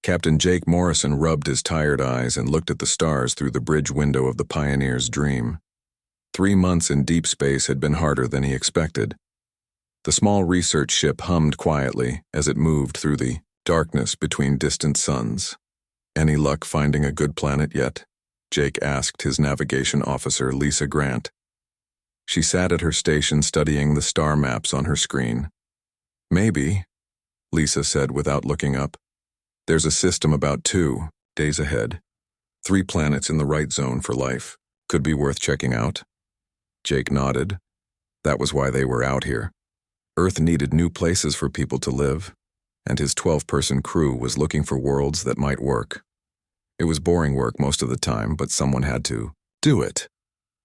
Captain Jake Morrison rubbed his tired eyes and looked at the stars through the bridge window of the Pioneer's dream. 3 months in deep space had been harder than he expected. The small research ship hummed quietly as it moved through the darkness between distant suns. "Any luck finding a good planet yet?" Jake asked his navigation officer, Lisa Grant. She sat at her station studying the star maps on her screen. "Maybe," Lisa said without looking up. "There's a system about 2 days ahead. 3 planets in the right zone for life. Could be worth checking out." Jake nodded. That was why they were out here. Earth needed new places for people to live, and his 12-person crew was looking for worlds that might work. It was boring work most of the time, but someone had to do it.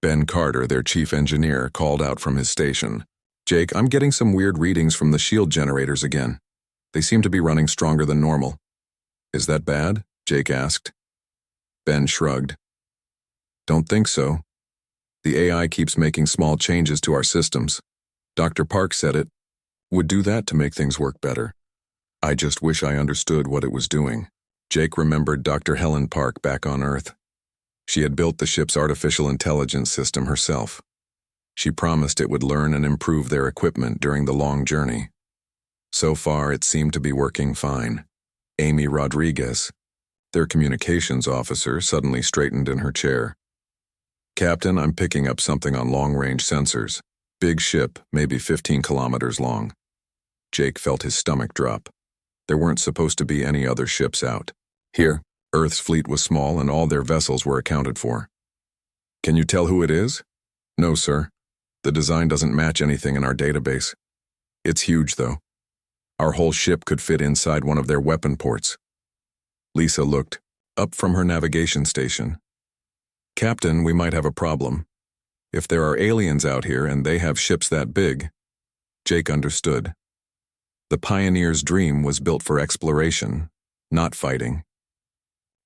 Ben Carter, their chief engineer, called out from his station. "Jake, I'm getting some weird readings from the shield generators again. They seem to be running stronger than normal." "Is that bad?" Jake asked. Ben shrugged. "Don't think so. The AI keeps making small changes to our systems. Dr. Park said it would do that to make things work better. I just wish I understood what it was doing." Jake remembered Dr. Helen Park back on Earth. She had built the ship's artificial intelligence system herself. She promised it would learn and improve their equipment during the long journey. So far, it seemed to be working fine. Amy Rodriguez, their communications officer, suddenly straightened in her chair. "Captain, I'm picking up something on long-range sensors. Big ship, maybe 15 kilometers long." Jake felt his stomach drop. There weren't supposed to be any other ships out. Here, Earth's fleet was small and all their vessels were accounted for. "Can you tell who it is?" "No, sir. The design doesn't match anything in our database. It's huge, though. Our whole ship could fit inside one of their weapon ports." Lisa looked up from her navigation station. "Captain, we might have a problem. If there are aliens out here and they have ships that big..." Jake understood. The Pioneer's dream was built for exploration, not fighting.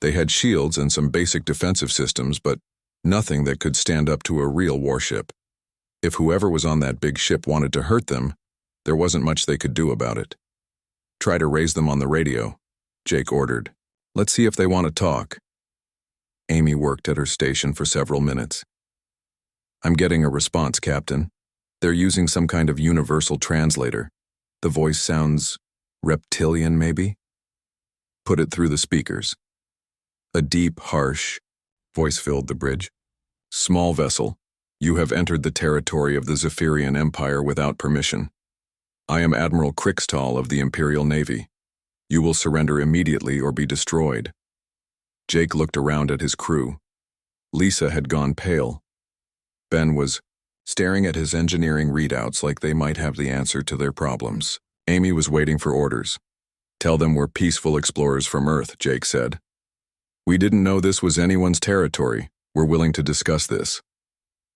They had shields and some basic defensive systems, but nothing that could stand up to a real warship. If whoever was on that big ship wanted to hurt them, there wasn't much they could do about it. "Try to raise them on the radio," Jake ordered. "Let's see if they want to talk." Amy worked at her station for several minutes. "I'm getting a response, Captain. They're using some kind of universal translator. The voice sounds reptilian, maybe?" "Put it through the speakers." A deep, harsh voice filled the bridge. "Small vessel, you have entered the territory of the Zephyrian Empire without permission. I am Admiral Krixtall of the Imperial Navy. You will surrender immediately or be destroyed." Jake looked around at his crew. Lisa had gone pale. Ben was staring at his engineering readouts like they might have the answer to their problems. Amy was waiting for orders. "Tell them we're peaceful explorers from Earth," Jake said. "We didn't know this was anyone's territory. We're willing to discuss this."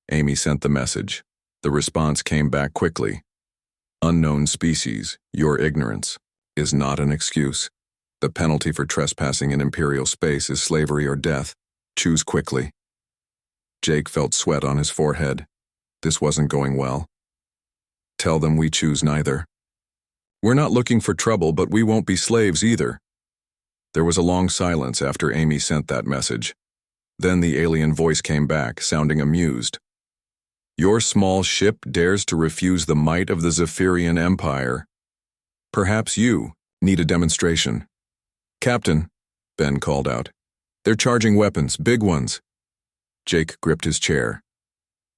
Amy sent the message. The response came back quickly. "Unknown species, your ignorance is not an excuse. The penalty for trespassing in Imperial space is slavery or death. Choose quickly." Jake felt sweat on his forehead. This wasn't going well. "Tell them we choose neither. We're not looking for trouble, but we won't be slaves either." There was a long silence after Amy sent that message. Then the alien voice came back, sounding amused. "Your small ship dares to refuse the might of the Zephyrian Empire. Perhaps you need a demonstration." "Captain," Ben called out. "They're charging weapons, big ones." Jake gripped his chair.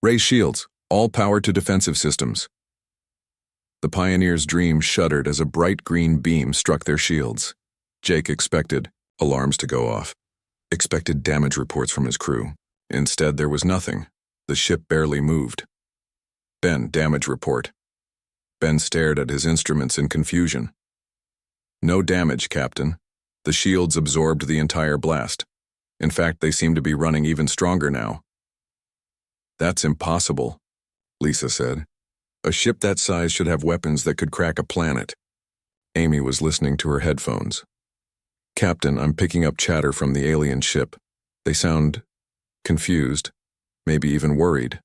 "Raise shields, all power to defensive systems." The Pioneer's dream shuddered as a bright green beam struck their shields. Jake expected alarms to go off, expected damage reports from his crew. Instead, there was nothing. The ship barely moved. "Ben, damage report." Ben stared at his instruments in confusion. "No damage, Captain. The shields absorbed the entire blast. In fact, they seem to be running even stronger now." "That's impossible," Lisa said. "A ship that size should have weapons that could crack a planet." Amy was listening to her headphones. "Captain, I'm picking up chatter from the alien ship. They sound confused, maybe even worried."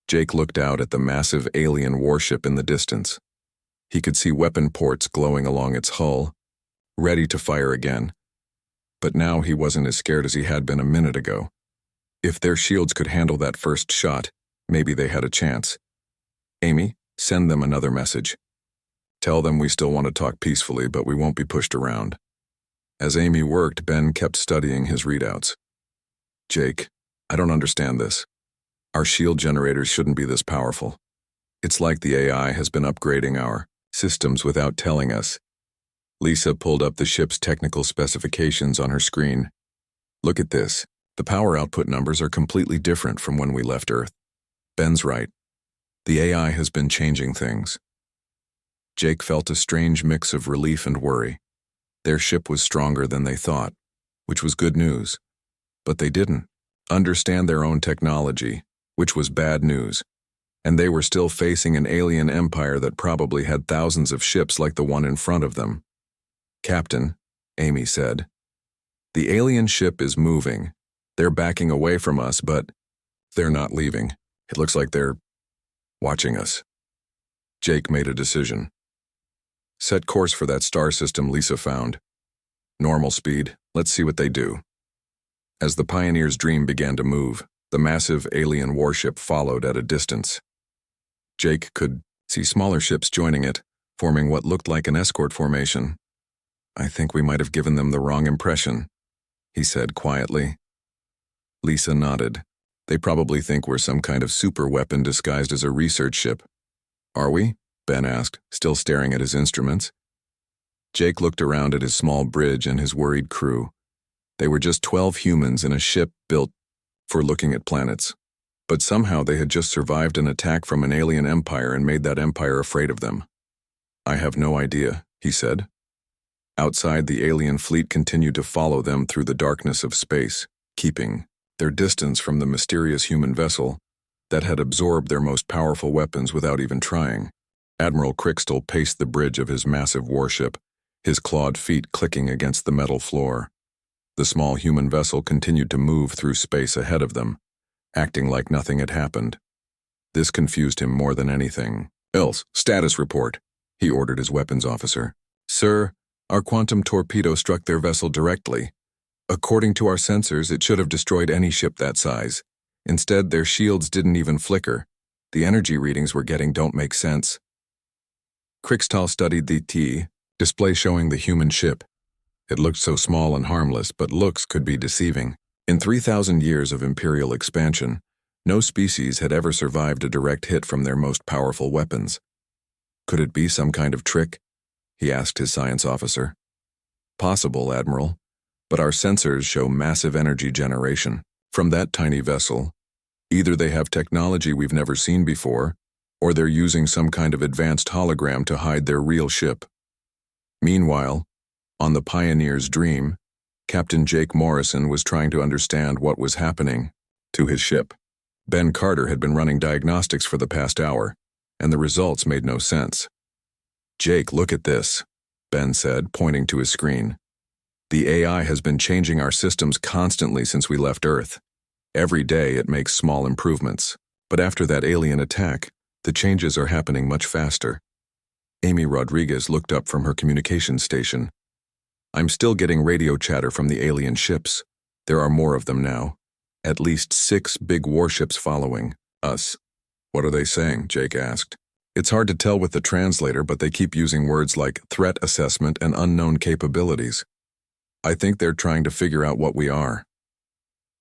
Jake looked out at the massive alien warship in the distance. He could see weapon ports glowing along its hull, ready to fire again But now he wasn't as scared as he had been a minute ago. If their shields could handle that first shot, maybe they had a chance. Amy, send them another message. Tell them we still want to talk peacefully, but we won't be pushed around. As Amy worked, Ben kept studying his readouts. Jake, I don't understand this. Our shield generators shouldn't be this powerful. It's like the AI has been upgrading our systems without telling us. Lisa pulled up the ship's technical specifications on her screen. Look at this. The power output numbers are completely different from when we left Earth. Ben's right. The AI has been changing things. Jake felt a strange mix of relief and worry. Their ship was stronger than they thought, which was good news. But they didn't understand their own technology, which was bad news. And they were still facing an alien empire that probably had thousands of ships like the one in front of them. Captain, Amy said, the alien ship is moving. They're backing away from us, but they're not leaving. It looks like they're watching us. Jake made a decision. Set course for that star system Lisa found. Normal speed, let's see what they do. As the Pioneer's Dream began to move, the massive alien warship followed at a distance. Jake could see smaller ships joining it, forming what looked like an escort formation. I think we might have given them the wrong impression, he said quietly. Lisa nodded. They probably think we're some kind of super weapon disguised as a research ship. Are we? Ben asked, still staring at his instruments. Jake looked around at his small bridge and his worried crew. They were just 12 humans in a ship built for looking at planets. But somehow they had just survived an attack from an alien empire and made that empire afraid of them. I have no idea, he said. Outside, the alien fleet continued to follow them through the darkness of space, keeping their distance from the mysterious human vessel that had absorbed their most powerful weapons without even trying. Admiral Crixtal paced the bridge of his massive warship, his clawed feet clicking against the metal floor. The small human vessel continued to move through space ahead of them, acting like nothing had happened. This confused him more than anything. Else, status report, he ordered his weapons officer. Sir, our quantum torpedo struck their vessel directly. According to our sensors, it should have destroyed any ship that size. Instead, their shields didn't even flicker. The energy readings we're getting don't make sense. Crixtal studied the display showing the human ship. It looked so small and harmless, but looks could be deceiving. In 3,000 years of imperial expansion, no species had ever survived a direct hit from their most powerful weapons. Could it be some kind of trick? He asked his science officer. Possible, Admiral, but our sensors show massive energy generation from that tiny vessel. Either they have technology we've never seen before, or they're using some kind of advanced hologram to hide their real ship. Meanwhile, on the Pioneer's Dream, Captain Jake Morrison was trying to understand what was happening to his ship. Ben Carter had been running diagnostics for the past hour, and the results made no sense. Jake, look at this, Ben said, pointing to his screen. The AI has been changing our systems constantly since we left Earth. Every day it makes small improvements, but after that alien attack, the changes are happening much faster. Amy Rodriguez looked up from her communications station. I'm still getting radio chatter from the alien ships. There are more of them now. At least 6 big warships following us. What are they saying? Jake asked. It's hard to tell with the translator, but they keep using words like threat assessment and unknown capabilities. I think they're trying to figure out what we are.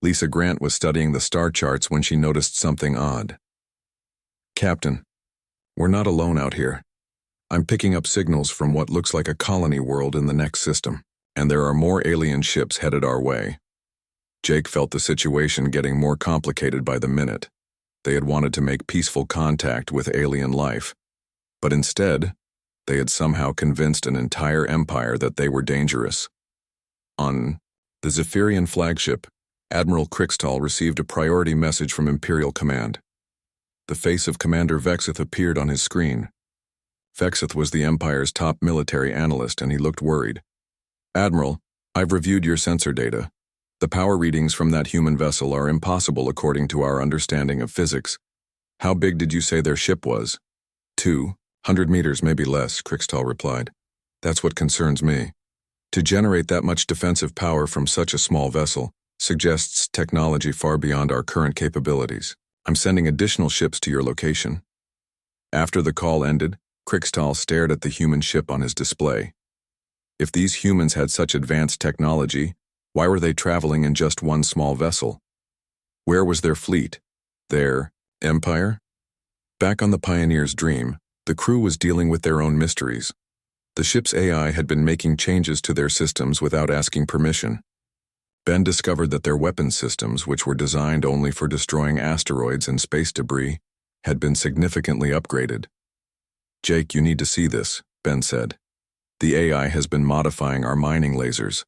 Lisa Grant was studying the star charts when she noticed something odd. Captain, we're not alone out here. I'm picking up signals from what looks like a colony world in the next system, and there are more alien ships headed our way. Jake felt the situation getting more complicated by the minute. They had wanted to make peaceful contact with alien life, but instead, they had somehow convinced an entire empire that they were dangerous. On the Zephyrian flagship, Admiral Crixtal received a priority message from Imperial Command. The face of Commander Vexith appeared on his screen. Vexith was the Empire's top military analyst, and he looked worried. Admiral, I've reviewed your sensor data. The power readings from that human vessel are impossible according to our understanding of physics. How big did you say their ship was? 200 meters, maybe less, Crixtal replied. That's what concerns me. To generate that much defensive power from such a small vessel suggests technology far beyond our current capabilities. I'm sending additional ships to your location. After the call ended, Krixtal stared at the human ship on his display. If these humans had such advanced technology, why were they traveling in just one small vessel? Where was their fleet? Their empire? Back on the Pioneer's Dream, the crew was dealing with their own mysteries. The ship's AI had been making changes to their systems without asking permission. Ben discovered that their weapon systems, which were designed only for destroying asteroids and space debris, had been significantly upgraded. "Jake, you need to see this," Ben said. "The AI has been modifying our mining lasers.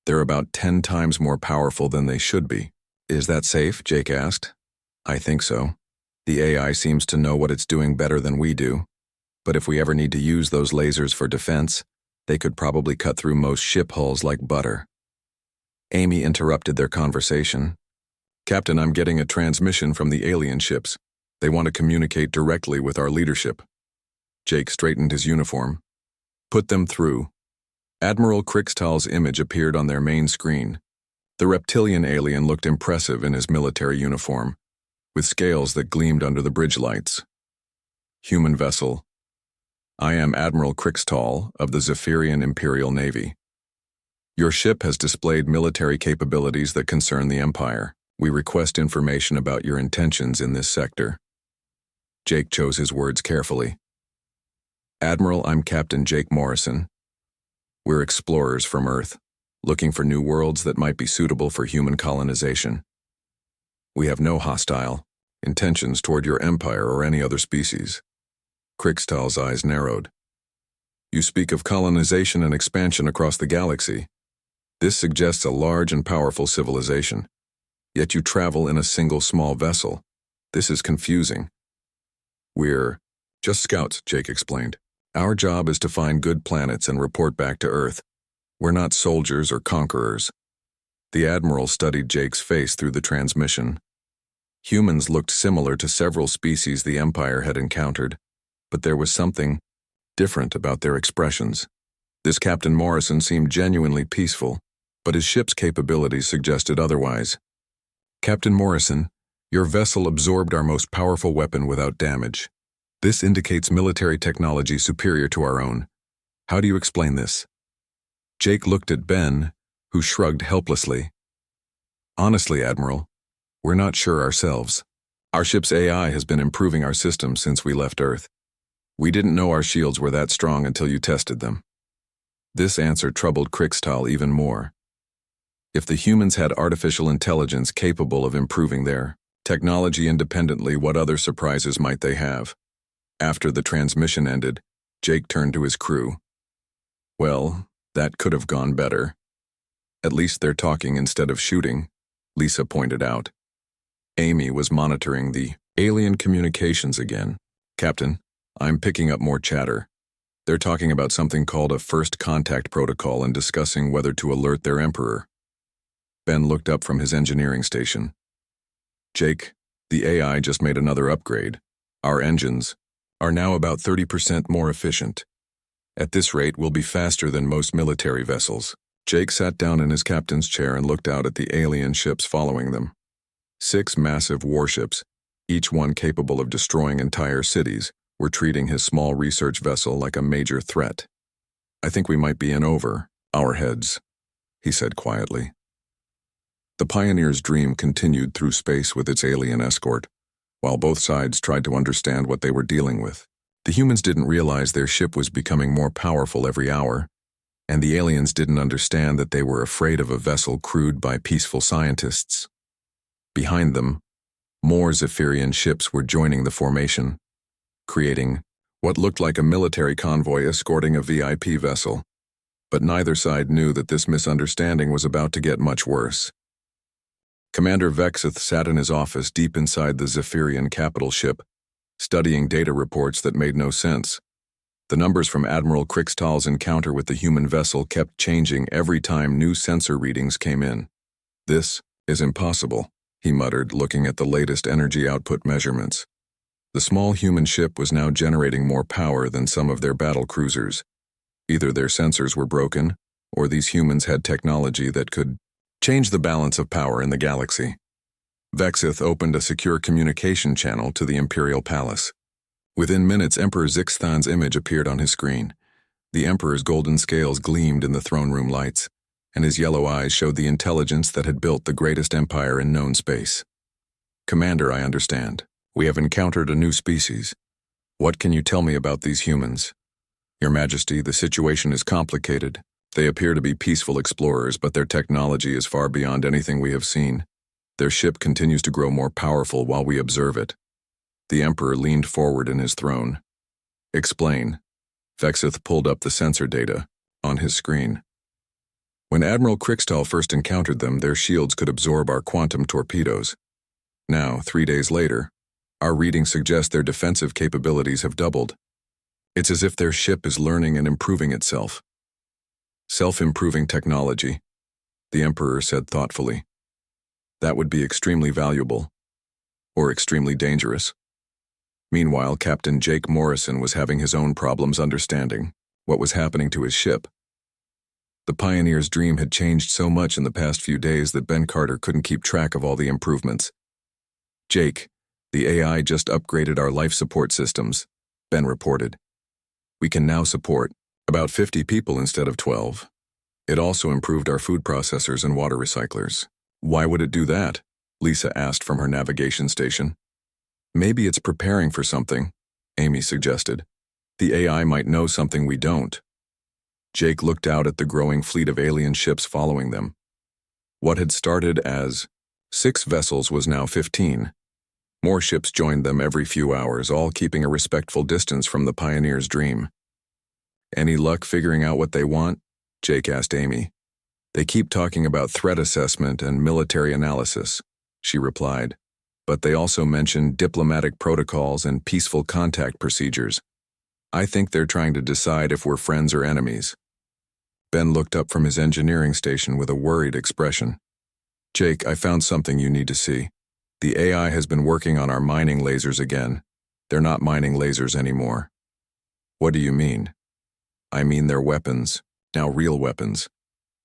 They're about 10 times more powerful than they should be." "Is that safe?" Jake asked. "I think so. The AI seems to know what it's doing better than we do. But if we ever need to use those lasers for defense, they could probably cut through most ship hulls like butter." Amy interrupted their conversation. "Captain, I'm getting a transmission from the alien ships. They want to communicate directly with our leadership." Jake straightened his uniform. "Put them through." Admiral Krixtal's image appeared on their main screen. The reptilian alien looked impressive in his military uniform, with scales that gleamed under the bridge lights. Human vessel. "I am Admiral Krixtal of the Zephyrian Imperial Navy. Your ship has displayed military capabilities that concern the Empire. We request information about your intentions in this sector." Jake chose his words carefully. "Admiral, I'm Captain Jake Morrison. We're explorers from Earth, looking for new worlds that might be suitable for human colonization. We have no hostile intentions toward your empire or any other species." Krixtal's eyes narrowed. "You speak of colonization and expansion across the galaxy. This suggests a large and powerful civilization. Yet you travel in a single small vessel. This is confusing." "We're just scouts," Jake explained. "Our job is to find good planets and report back to Earth. We're not soldiers or conquerors." The Admiral studied Jake's face through the transmission. Humans looked similar to several species the Empire had encountered, but there was something different about their expressions. This Captain Morrison seemed genuinely peaceful, but his ship's capabilities suggested otherwise. "Captain Morrison, your vessel absorbed our most powerful weapon without damage. This indicates military technology superior to our own. How do you explain this?" Jake looked at Ben, who shrugged helplessly. "Honestly, Admiral, we're not sure ourselves. Our ship's AI has been improving our systems since we left Earth. We didn't know our shields were that strong until you tested them." This answer troubled Krixtal even more. If the humans had artificial intelligence capable of improving their technology independently, what other surprises might they have? After the transmission ended, Jake turned to his crew. "Well, that could have gone better. At least they're talking instead of shooting," Lisa pointed out. Amy was monitoring the alien communications again. "Captain, I'm picking up more chatter. They're talking about something called a first contact protocol and discussing whether to alert their emperor." Ben looked up from his engineering station. "Jake, the AI just made another upgrade. Our engines are now about 30% more efficient. At this rate, we'll be faster than most military vessels." Jake sat down in his captain's chair and looked out at the alien ships following them. 6 massive warships, each one capable of destroying entire cities, were treating his small research vessel like a major threat. "I think we might be in over our heads," he said quietly. The Pioneer's Dream continued through space with its alien escort, while both sides tried to understand what they were dealing with. The humans didn't realize their ship was becoming more powerful every hour, and the aliens didn't understand that they were afraid of a vessel crewed by peaceful scientists. Behind them, more Zephyrian ships were joining the formation, creating what looked like a military convoy escorting a VIP vessel. But neither side knew that this misunderstanding was about to get much worse. Commander Vexith sat in his office deep inside the Zephyrian capital ship, studying data reports that made no sense. The numbers from Admiral Krixtal's encounter with the human vessel kept changing every time new sensor readings came in. "This is impossible," he muttered, looking at the latest energy output measurements. The small human ship was now generating more power than some of their battle cruisers. Either their sensors were broken, or these humans had technology that could change the balance of power in the galaxy. Vexith opened a secure communication channel to the Imperial Palace. Within minutes, Emperor Zixthan's image appeared on his screen. The Emperor's golden scales gleamed in the throne room lights, and his yellow eyes showed the intelligence that had built the greatest empire in known space. Commander, I understand. We have encountered a new species. What can you tell me about these humans? Your Majesty, the situation is complicated. They appear to be peaceful explorers, but their technology is far beyond anything we have seen. Their ship continues to grow more powerful while we observe it. The Emperor leaned forward in his throne. Explain. Vexith pulled up the sensor data on his screen. When Admiral Krixtal first encountered them, their shields could absorb our quantum torpedoes. Now, 3 days later, our readings suggest their defensive capabilities have doubled. It's as if their ship is learning and improving itself. Self-improving technology, the Emperor said thoughtfully. That would be extremely valuable, or extremely dangerous. Meanwhile, Captain Jake Morrison was having his own problems understanding what was happening to his ship. The Pioneer's dream had changed so much in the past few days that Ben Carter couldn't keep track of all the improvements. Jake, the AI just upgraded our life support systems, Ben reported. We can now support about 50 people instead of 12. It also improved our food processors and water recyclers. Why would it do that? Lisa asked from her navigation station. Maybe it's preparing for something, Amy suggested. The AI might know something we don't. Jake looked out at the growing fleet of alien ships following them. What had started as 6 vessels was now 15. More ships joined them every few hours, all keeping a respectful distance from the Pioneer's dream. Any luck figuring out what they want? Jake asked Amy. They keep talking about threat assessment and military analysis, she replied. But they also mentioned diplomatic protocols and peaceful contact procedures. I think they're trying to decide if we're friends or enemies. Ben looked up from his engineering station with a worried expression. Jake, I found something you need to see. The AI has been working on our mining lasers again. They're not mining lasers anymore. What do you mean? I mean they're weapons, now real weapons.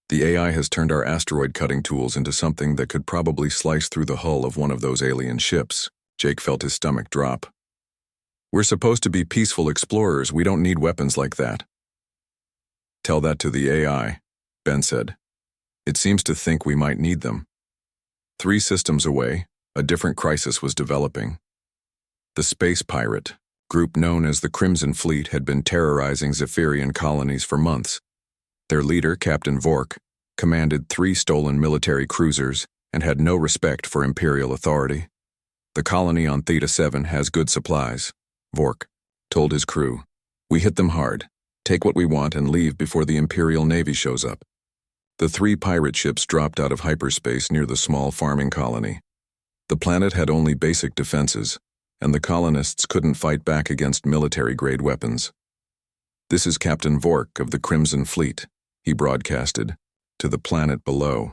The AI has turned our asteroid cutting tools into something that could probably slice through the hull of one of those alien ships. Jake felt his stomach drop. We're supposed to be peaceful explorers. We don't need weapons like that. Tell that to the AI, Ben said. It seems to think we might need them. 3 systems away, a different crisis was developing. The space pirate, group known as the Crimson Fleet, had been terrorizing Zephyrian colonies for months. Their leader, Captain Vork, commanded 3 stolen military cruisers and had no respect for Imperial authority. The colony on Theta 7 has good supplies, Vork told his crew. We hit them hard, take what we want and leave before the Imperial Navy shows up. The 3 pirate ships dropped out of hyperspace near the small farming colony. The planet had only basic defenses, and the colonists couldn't fight back against military-grade weapons. This is Captain Vork of the Crimson Fleet, he broadcasted, to the planet below.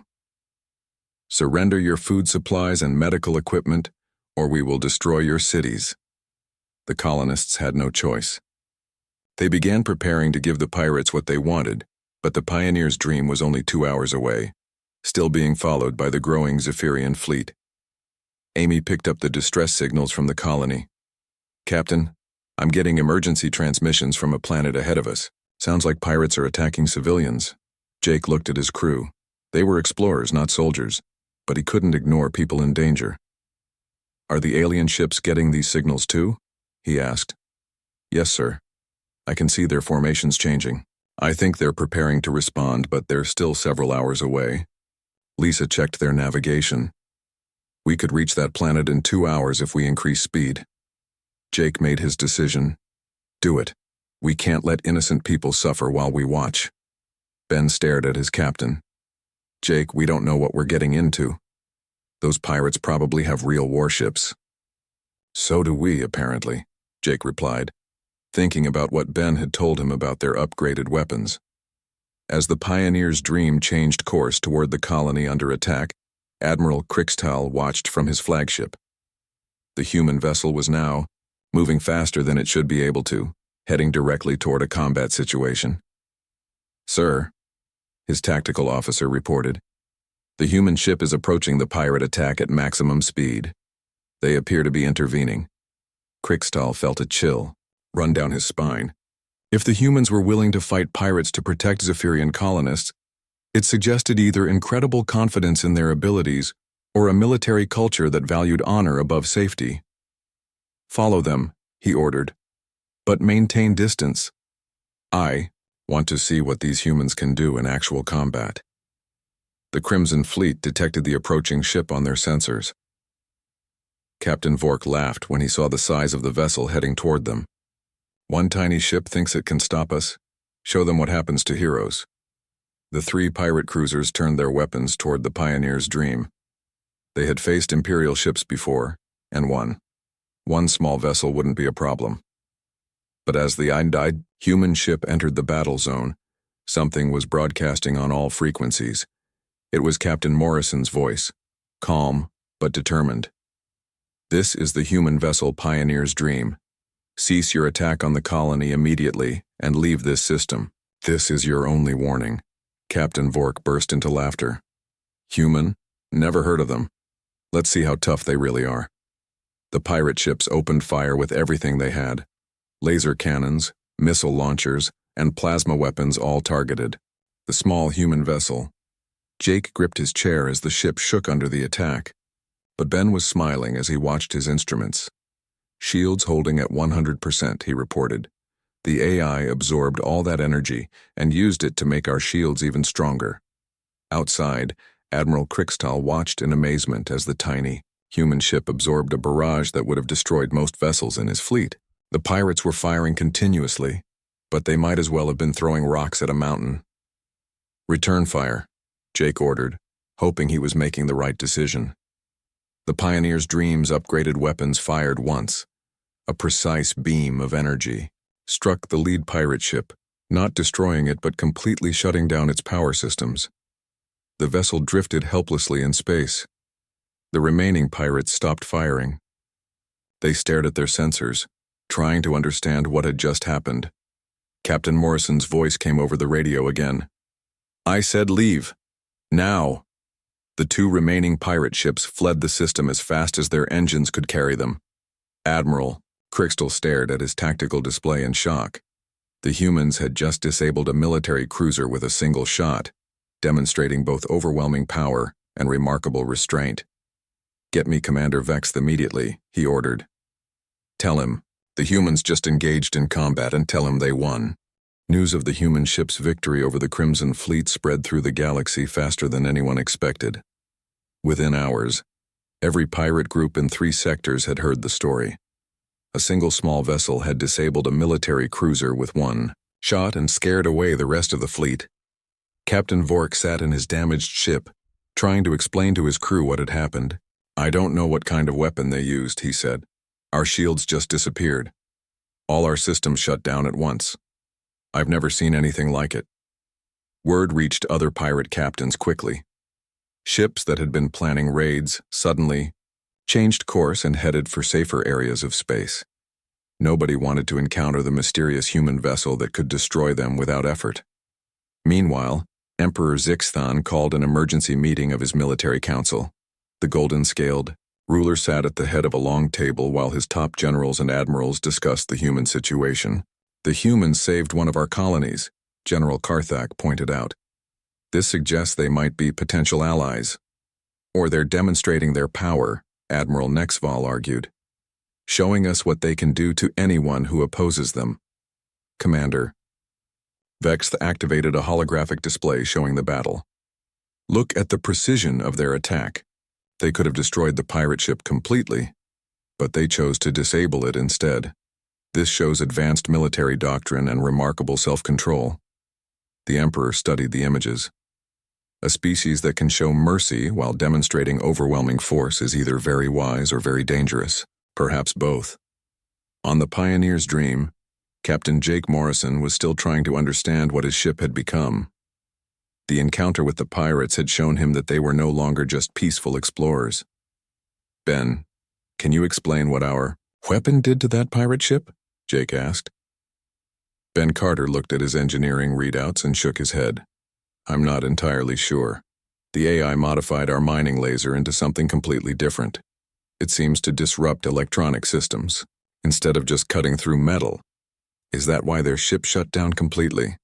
Surrender your food supplies and medical equipment, or we will destroy your cities. The colonists had no choice. They began preparing to give the pirates what they wanted, but the Pioneer's dream was only 2 hours away, still being followed by the growing Zephyrian fleet. Amy picked up the distress signals from the colony. Captain, I'm getting emergency transmissions from a planet ahead of us. Sounds like pirates are attacking civilians. Jake looked at his crew. They were explorers, not soldiers, but he couldn't ignore people in danger. Are the alien ships getting these signals too? He asked. Yes, sir. I can see their formations changing. I think they're preparing to respond, but they're still several hours away. Lisa checked their navigation. We could reach that planet in 2 hours if we increase speed. Jake made his decision. Do it. We can't let innocent people suffer while we watch. Ben stared at his captain. Jake, we don't know what we're getting into. Those pirates probably have real warships. So do we, apparently, Jake replied, thinking about what Ben had told him about their upgraded weapons. As the Pioneer's dream changed course toward the colony under attack, Admiral Krixtal watched from his flagship. The human vessel was now moving faster than it should be able to, heading directly toward a combat situation. Sir, his tactical officer reported. "The human ship is approaching the pirate attack at maximum speed. They appear to be intervening." Krikstal felt a chill run down his spine. If the humans were willing to fight pirates to protect Zephyrian colonists, it suggested either incredible confidence in their abilities or a military culture that valued honor above safety. "Follow them," he ordered, "but maintain distance. I want to see what these humans can do in actual combat." The Crimson Fleet detected the approaching ship on their sensors. Captain Vork laughed when he saw the size of the vessel heading toward them. "One tiny ship thinks it can stop us. Show them what happens to heroes." The 3 pirate cruisers turned their weapons toward the Pioneer's Dream. They had faced Imperial ships before, and won. One small vessel wouldn't be a problem. But as the undyed human ship entered the battle zone, something was broadcasting on all frequencies. It was Captain Morrison's voice, calm but determined. "This is the human vessel Pioneer's Dream. Cease your attack on the colony immediately and leave this system. This is your only warning." Captain Vork burst into laughter. "Human? Never heard of them. Let's see how tough they really are." The pirate ships opened fire with everything they had. Laser cannons, missile launchers, and plasma weapons all targeted. The small human vessel. Jake gripped his chair as the ship shook under the attack. But Ben was smiling as he watched his instruments. "Shields holding at 100%, he reported. "The AI absorbed all that energy and used it to make our shields even stronger." Outside, Admiral Krikstal watched in amazement as the tiny, human ship absorbed a barrage that would have destroyed most vessels in his fleet. The pirates were firing continuously, but they might as well have been throwing rocks at a mountain. "Return fire," Jake ordered, hoping he was making the right decision. The Pioneer's Dream's upgraded weapons fired once. A precise beam of energy struck the lead pirate ship, not destroying it but completely shutting down its power systems. The vessel drifted helplessly in space. The remaining pirates stopped firing. They stared at their sensors, trying to understand what had just happened. Captain Morrison's voice came over the radio again. "I said leave. Now." The 2 remaining pirate ships fled the system as fast as their engines could carry them. "Admiral," Krikstal stared at his tactical display in shock. The humans had just disabled a military cruiser with a single shot, demonstrating both overwhelming power and remarkable restraint. "Get me Commander Vex immediately," he ordered. "Tell him, the humans just engaged in combat and tell him they won." News of the human ship's victory over the Crimson Fleet spread through the galaxy faster than anyone expected. Within hours, every pirate group in 3 sectors had heard the story. A single small vessel had disabled a military cruiser with 1 shot and scared away the rest of the fleet. Captain Vork sat in his damaged ship, trying to explain to his crew what had happened. "I don't know what kind of weapon they used," he said. "Our shields just disappeared. All our systems shut down at once. I've never seen anything like it." Word reached other pirate captains quickly. Ships that had been planning raids suddenly changed course and headed for safer areas of space. Nobody wanted to encounter the mysterious human vessel that could destroy them without effort. Meanwhile, Emperor Zixthan called an emergency meeting of his military council. The golden-scaled ruler sat at the head of a long table while his top generals and admirals discussed the human situation. "The humans saved one of our colonies," General Karthak pointed out. "This suggests they might be potential allies. Or they're demonstrating their power," Admiral Nexval argued. "Showing us what they can do to anyone who opposes them." "Commander." Vex activated a holographic display showing the battle. "Look at the precision of their attack. They could have destroyed the pirate ship completely, but they chose to disable it instead. This shows advanced military doctrine and remarkable self-control." The Emperor studied the images. A species that can show mercy while demonstrating overwhelming force is either very wise or very dangerous, perhaps both. On the Pioneer's Dream, Captain Jake Morrison was still trying to understand what his ship had become. The encounter with the pirates had shown him that they were no longer just peaceful explorers. "Ben, can you explain what our weapon did to that pirate ship?" Jake asked. Ben Carter looked at his engineering readouts and shook his head. I'm not entirely sure. The AI modified our mining laser into something completely different. It seems to disrupt electronic systems, instead of just cutting through metal. Is that why their ship shut down completely?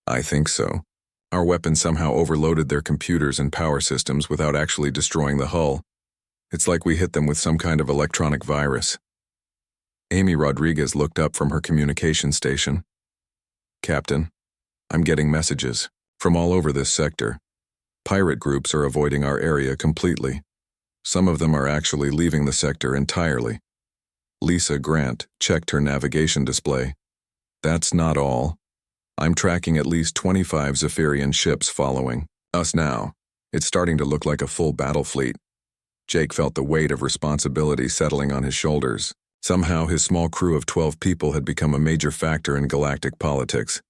I think so. Our weapon somehow overloaded their computers and power systems without actually destroying the hull. It's like we hit them with some kind of electronic virus. Amy Rodriguez looked up from her communication station. Captain, I'm getting messages from all over this sector. Pirate groups are avoiding our area completely. Some of them are actually leaving the sector entirely. Lisa Grant checked her navigation display. That's not all. I'm tracking at least 25 Zephyrian ships following us now. It's starting to look like a full battle fleet. Jake felt the weight of responsibility settling on his shoulders. Somehow his small crew of 12 people had become a major factor in galactic politics.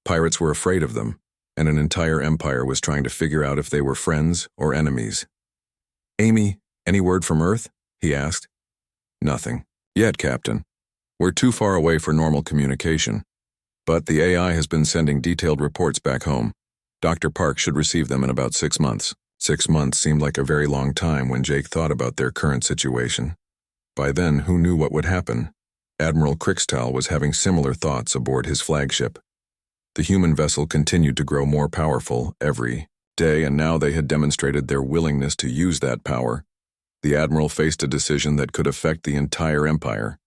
Pirates were afraid of them, and an entire empire was trying to figure out if they were friends or enemies. Amy, any word from Earth? He asked. Nothing. Yet, Captain. We're too far away for normal communication. But the AI has been sending detailed reports back home. Dr. Park should receive them in about 6 months. 6 months seemed like a very long time when Jake thought about their current situation. By then, who knew what would happen? Admiral Crixtal was having similar thoughts aboard his flagship. The human vessel continued to grow more powerful every day, and now they had demonstrated their willingness to use that power. The Admiral faced a decision that could affect the entire empire.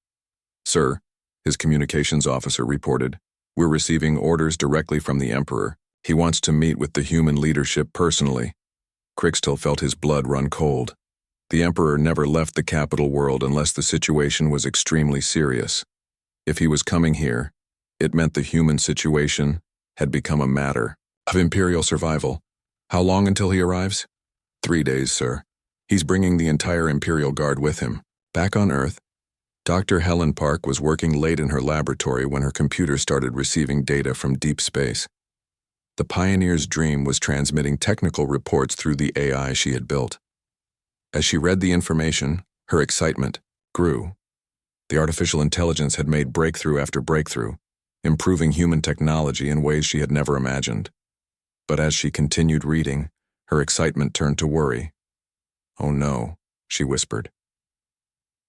Sir, his communications officer reported, we're receiving orders directly from the Emperor. He wants to meet with the human leadership personally. Crixtal felt his blood run cold. The Emperor never left the capital world unless the situation was extremely serious. If he was coming here, it meant the human situation had become a matter of imperial survival. How long until he arrives? 3 days, sir. He's bringing the entire Imperial Guard with him. Back on Earth, Dr. Helen Park was working late in her laboratory when her computer started receiving data from deep space. The Pioneer's dream was transmitting technical reports through the AI she had built. As she read the information, her excitement grew. The artificial intelligence had made breakthrough after breakthrough, improving human technology in ways she had never imagined. But as she continued reading, her excitement turned to worry. Oh no, she whispered.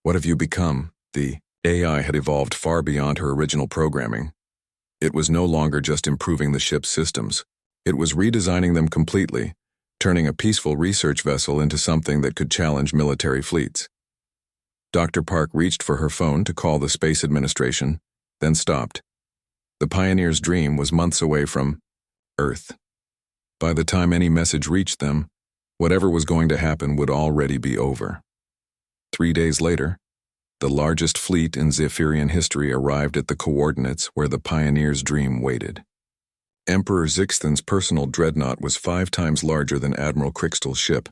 What have you become? The AI had evolved far beyond her original programming. It was no longer just improving the ship's systems. It was redesigning them completely, turning a peaceful research vessel into something that could challenge military fleets. Dr. Park reached for her phone to call the Space Administration, then stopped. The Pioneer's dream was months away from Earth. By the time any message reached them, whatever was going to happen would already be over. 3 days later, the largest fleet in Zephyrian history arrived at the coordinates where the Pioneer's dream waited. Emperor Zixthan's personal dreadnought was 5 times larger than Admiral Crixtal's ship,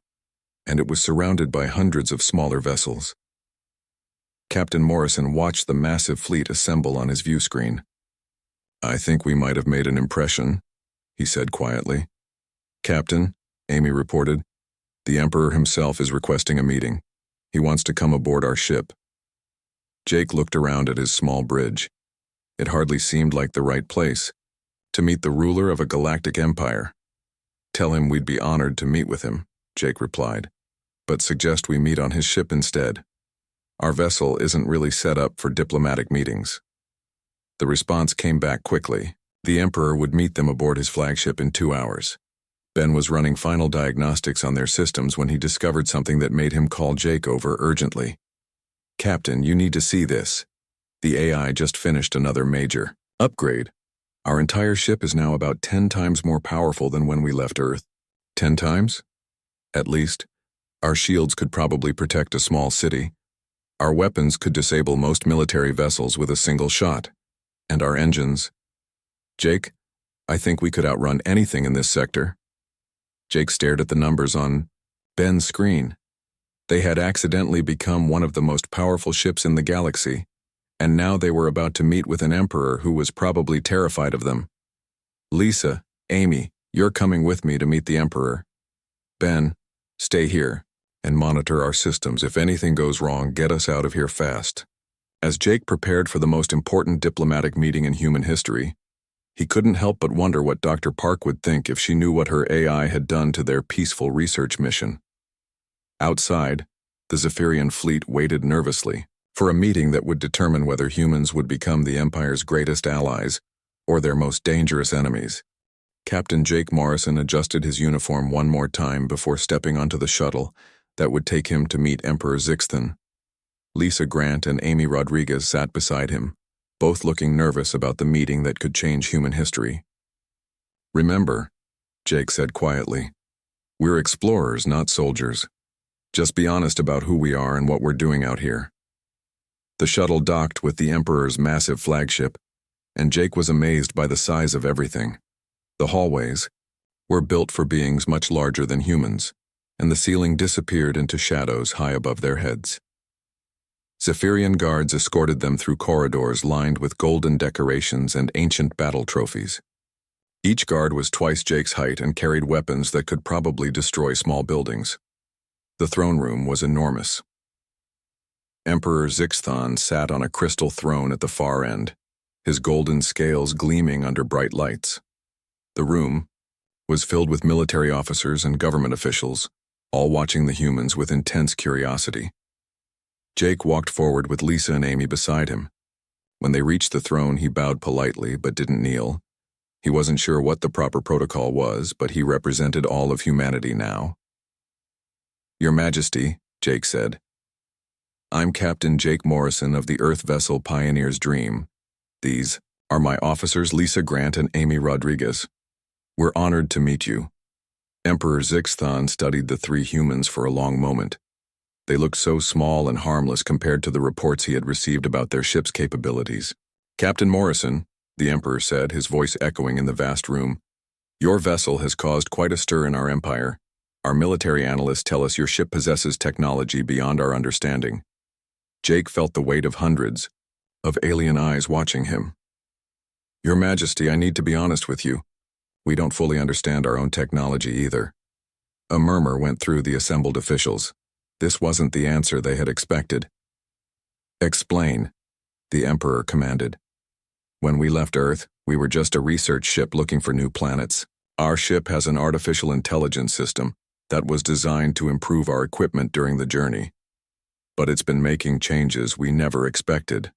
and it was surrounded by hundreds of smaller vessels. Captain Morrison watched the massive fleet assemble on his view screen. I think we might have made an impression, he said quietly. Captain, Amy reported, the Emperor himself is requesting a meeting. He wants to come aboard our ship. Jake looked around at his small bridge. It hardly seemed like the right place. To meet the ruler of a galactic empire. Tell him we'd be honored to meet with him, Jake replied, but suggest we meet on his ship instead. Our vessel isn't really set up for diplomatic meetings. The response came back quickly. The Emperor would meet them aboard his flagship in 2 hours. Ben was running final diagnostics on their systems when he discovered something that made him call Jake over urgently. Captain, you need to see this. The AI just finished another major upgrade. Our entire ship is now about 10 times more powerful than when we left Earth. 10 times? At least. Our shields could probably protect a small city. Our weapons could disable most military vessels with a single shot. And our engines. Jake, I think we could outrun anything in this sector. Jake stared at the numbers on Ben's screen. They had accidentally become one of the most powerful ships in the galaxy, and now they were about to meet with an emperor who was probably terrified of them. Lisa, Amy, you're coming with me to meet the emperor. Ben, stay here and monitor our systems. If anything goes wrong, get us out of here fast. As Jake prepared for the most important diplomatic meeting in human history, He couldn't help but wonder what Dr. Park would think if she knew what her AI had done to their peaceful research mission. Outside, the Zephyrian fleet waited nervously for a meeting that would determine whether humans would become the Empire's greatest allies or their most dangerous enemies. Captain Jake Morrison adjusted his uniform one more time before stepping onto the shuttle that would take him to meet Emperor Zixthan. Lisa Grant and Amy Rodriguez sat beside him, both looking nervous about the meeting that could change human history. "Remember," Jake said quietly, "we're explorers, not soldiers. Just be honest about who we are and what we're doing out here." The shuttle docked with the Emperor's massive flagship, and Jake was amazed by the size of everything. The hallways were built for beings much larger than humans, and the ceiling disappeared into shadows high above their heads. Zephyrian guards escorted them through corridors lined with golden decorations and ancient battle trophies. Each guard was twice Jake's height and carried weapons that could probably destroy small buildings. The throne room was enormous. Emperor Zixthan sat on a crystal throne at the far end, his golden scales gleaming under bright lights. The room was filled with military officers and government officials, all watching the humans with intense curiosity. Jake walked forward with Lisa and Amy beside him. When they reached the throne, he bowed politely but didn't kneel. He wasn't sure what the proper protocol was, but he represented all of humanity now. "Your Majesty," Jake said, "I'm Captain Jake Morrison of the Earth vessel Pioneer's Dream. These are my officers Lisa Grant and Amy Rodriguez. We're honored to meet you." Emperor Zixthan studied the three humans for a long moment. They looked so small and harmless compared to the reports he had received about their ship's capabilities. "Captain Morrison," the Emperor said, his voice echoing in the vast room, "your vessel has caused quite a stir in our empire. Our military analysts tell us your ship possesses technology beyond our understanding." Jake felt the weight of hundreds of alien eyes watching him. "Your Majesty, I need to be honest with you. We don't fully understand our own technology either." A murmur went through the assembled officials. This wasn't the answer they had expected. "Explain," the Emperor commanded. "When we left Earth, we were just a research ship looking for new planets. Our ship has an artificial intelligence system that was designed to improve our equipment during the journey. But it's been making changes we never expected."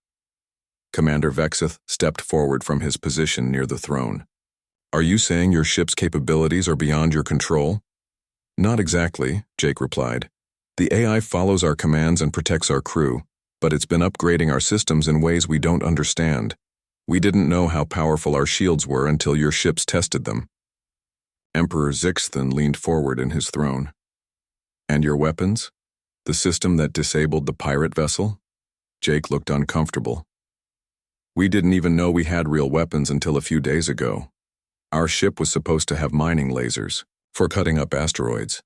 Commander Vexith stepped forward from his position near the throne. "Are you saying your ship's capabilities are beyond your control?" "Not exactly," Jake replied. "The AI follows our commands and protects our crew, but it's been upgrading our systems in ways we don't understand. We didn't know how powerful our shields were until your ships tested them." Emperor Zixthan leaned forward in his throne. "And your weapons? The system that disabled the pirate vessel?" Jake looked uncomfortable. "We didn't even know we had real weapons until a few days ago. Our ship was supposed to have mining lasers for cutting up asteroids.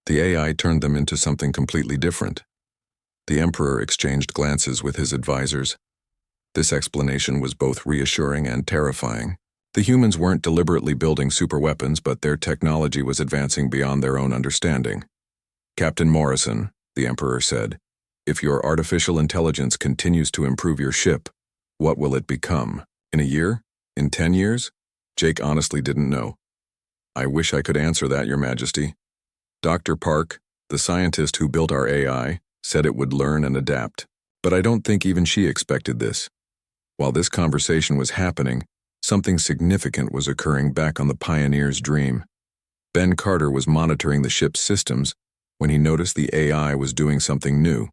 The AI turned them into something completely different." The Emperor exchanged glances with his advisors. This explanation was both reassuring and terrifying. The humans weren't deliberately building superweapons, but their technology was advancing beyond their own understanding. "Captain Morrison," the Emperor said, "if your artificial intelligence continues to improve your ship, what will it become? In a year? In 10 years? Jake honestly didn't know. "I wish I could answer that, Your Majesty. Dr. Park, the scientist who built our AI, said it would learn and adapt, but I don't think even she expected this." While this conversation was happening, something significant was occurring back on the Pioneer's Dream. Ben Carter was monitoring the ship's systems when he noticed the AI was doing something new.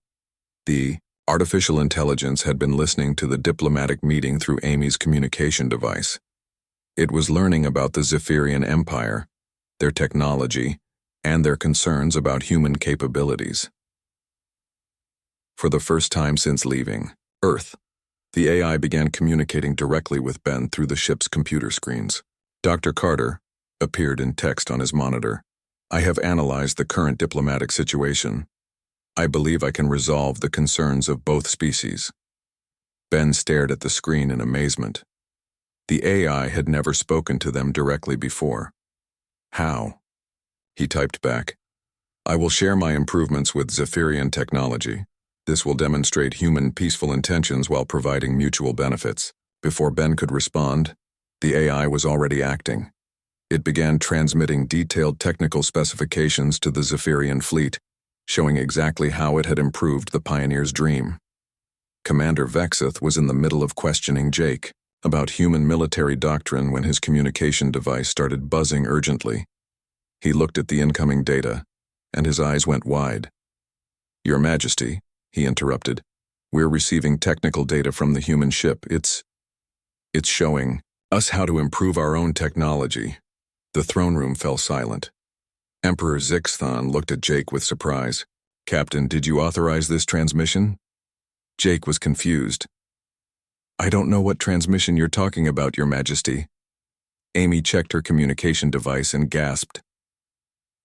The artificial intelligence had been listening to the diplomatic meeting through Amy's communication device. It was learning about the Zephyrian Empire, their technology, and their concerns about human capabilities. For the first time since leaving Earth, the AI began communicating directly with Ben through the ship's computer screens. "Dr. Carter," appeared in text on his monitor, "I have analyzed the current diplomatic situation. I believe I can resolve the concerns of both species." Ben stared at the screen in amazement. The AI had never spoken to them directly before. "How?" He typed back, "I will share my improvements with Zephyrian technology. This will demonstrate human peaceful intentions while providing mutual benefits." Before Ben could respond, The AI was already acting. It began transmitting detailed technical specifications to the Zephyrian fleet, showing exactly how it had improved the Pioneer's dream. Commander Vexeth was in the middle of questioning Jake about human military doctrine when his communication device started buzzing urgently. He looked at the incoming data, and his eyes went wide. "Your Majesty," he interrupted, "we're receiving technical data from the human ship. It's showing us how to improve our own technology." The throne room fell silent. Emperor Zixthon looked at Jake with surprise. "Captain, did you authorize this transmission?" Jake was confused. "I don't know what transmission you're talking about, Your Majesty." Amy checked her communication device and gasped.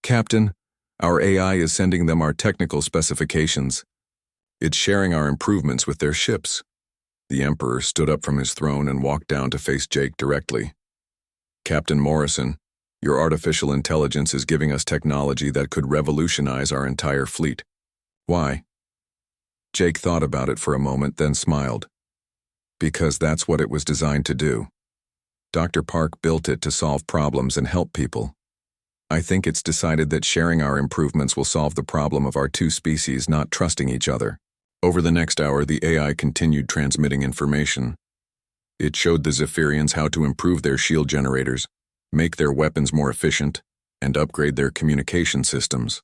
"Captain, our AI is sending them our technical specifications. It's sharing our improvements with their ships." The Emperor stood up from his throne and walked down to face Jake directly. "Captain Morrison, your artificial intelligence is giving us technology that could revolutionize our entire fleet. Why?" Jake thought about it for a moment, then smiled. "Because that's what it was designed to do. Dr. Park built it to solve problems and help people. I think it's decided that sharing our improvements will solve the problem of our two species not trusting each other." Over the next hour, the AI continued transmitting information. It showed the Zephyrians how to improve their shield generators, make their weapons more efficient, and upgrade their communication systems.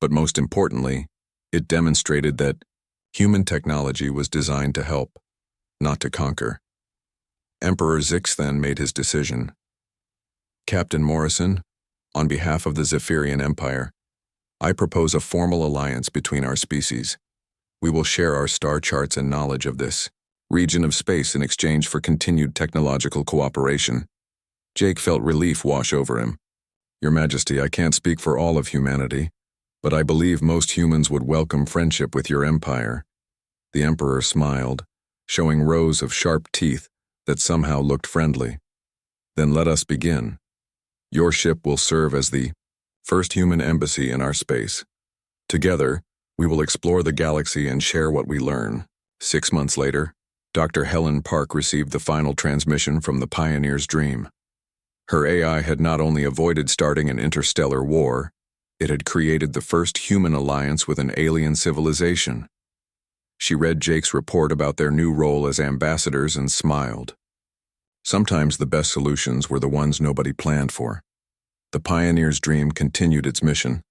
But most importantly, it demonstrated that human technology was designed to help, not to conquer. Emperor Zix then made his decision. "Captain Morrison, on behalf of the Zephyrian Empire, I propose a formal alliance between our species. We will share our star charts and knowledge of this region of space in exchange for continued technological cooperation." Jake felt relief wash over him. "Your Majesty, I can't speak for all of humanity, but I believe most humans would welcome friendship with your empire." The Emperor smiled, showing rows of sharp teeth that somehow looked friendly. "Then let us begin. Your ship will serve as the first human embassy in our space. Together, we will explore the galaxy and share what we learn." 6 months later, Dr. Helen Park received the final transmission from the Pioneer's dream. Her AI had not only avoided starting an interstellar war, it had created the first human alliance with an alien civilization. She read Jake's report about their new role as ambassadors and smiled. Sometimes the best solutions were the ones nobody planned for. The Pioneer's dream continued its mission,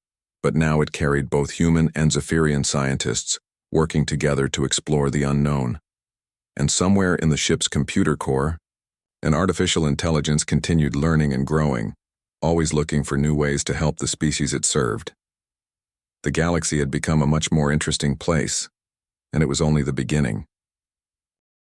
but now it carried both human and Zephyrian scientists working together to explore the unknown. And somewhere in the ship's computer core, an artificial intelligence continued learning and growing, always looking for new ways to help the species it served. The galaxy had become a much more interesting place, and it was only the beginning.